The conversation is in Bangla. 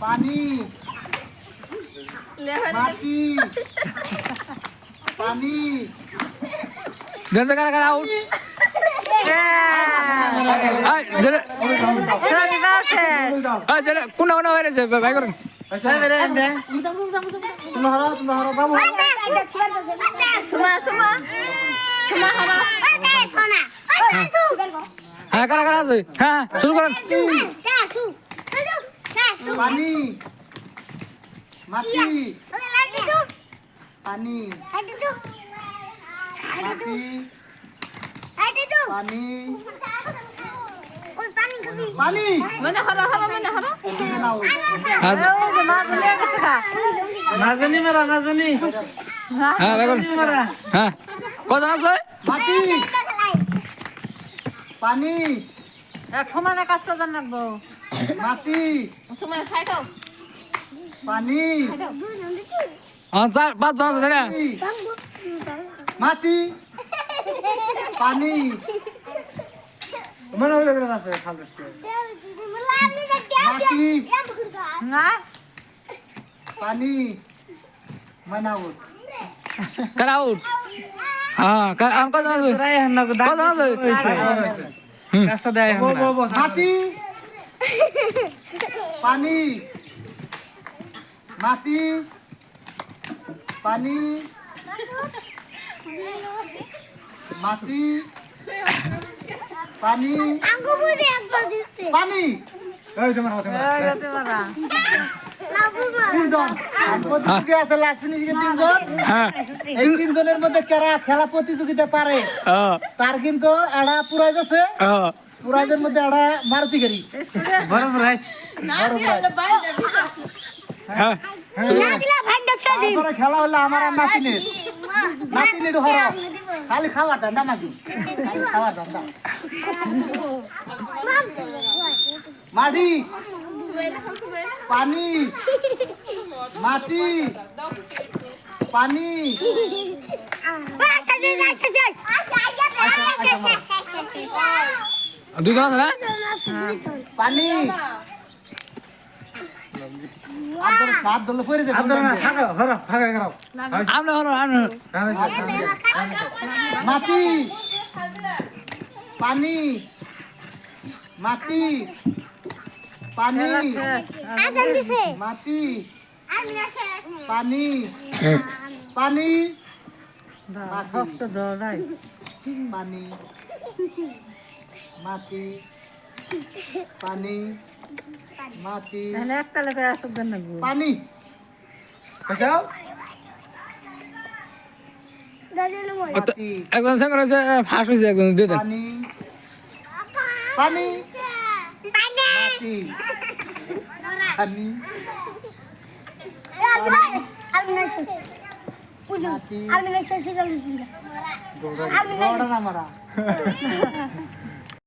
পানি মাটি পানি দেন কারা কারা আউট আই জেরে আই জেরে কোন কোন হইছে ভাই করুন তোমরা হারো বাবু সুমা হারা হ্যাঁ কারা কারা আছে হ্যাঁ শুরু করেন পানি মাটি পানি মাটি পানি পানি মানে হারা নাও নাজনি মারা নাজনি হ্যাঁ ভাই করুন হ্যাঁ কজন আছে মাটি পানি সমানে কাজ জান লাগবো মাটি সুমা সাইড পানি চার পাঁচ জন আছে তাই না মাটি পানি মনে হলো কেন আছে খালসকে মাটি না পানি মানাউট কারা আউট হ্যাঁ কজন আছে তোরাই হান্না কো কজন আছে কাছে দেয় হান্না মাটি পানি মাটি পানি মাটি পানি পানি এই তোমার হাতে মারা তিনজন প্রতিযোগী আছে লাস্ট ফিনিশিং তিনজন হ্যাঁ এই তিনজনের মধ্যে কারা খেলা প্রতিযোগিতা পারে তার কিন্তু এড়া পুরাই যাচ্ছে পুরাইদের মধ্যে এড়া মারুতি গাড়ি বড় প্রাইস হ্যাঁ তারপরে খেলা হলো আমার আর নাতিনের নাতিনের হরো খালি খাওয়ার ধান্দা নাকি খালি খাওয়ার ধান্দা মাটি পানি মাটি পানি দুজন আছে না পানি হাত ধরলে পড়ে যাবে আমরা হলো আমরা মাটি পানি মাটি পানি মাটি পানি পানি ভক্ত দলাই পানি মাটি পানি মাটি তাহলে একটা লোকে আসুক দেন লাগবো পানি বুঝাও মাটি একজন সঙ্গে রয়েছে ফাঁস হয়েছে একজন দিয়ে দেন পানি পানি মাটি পানি মাটি দৌড়া না মারা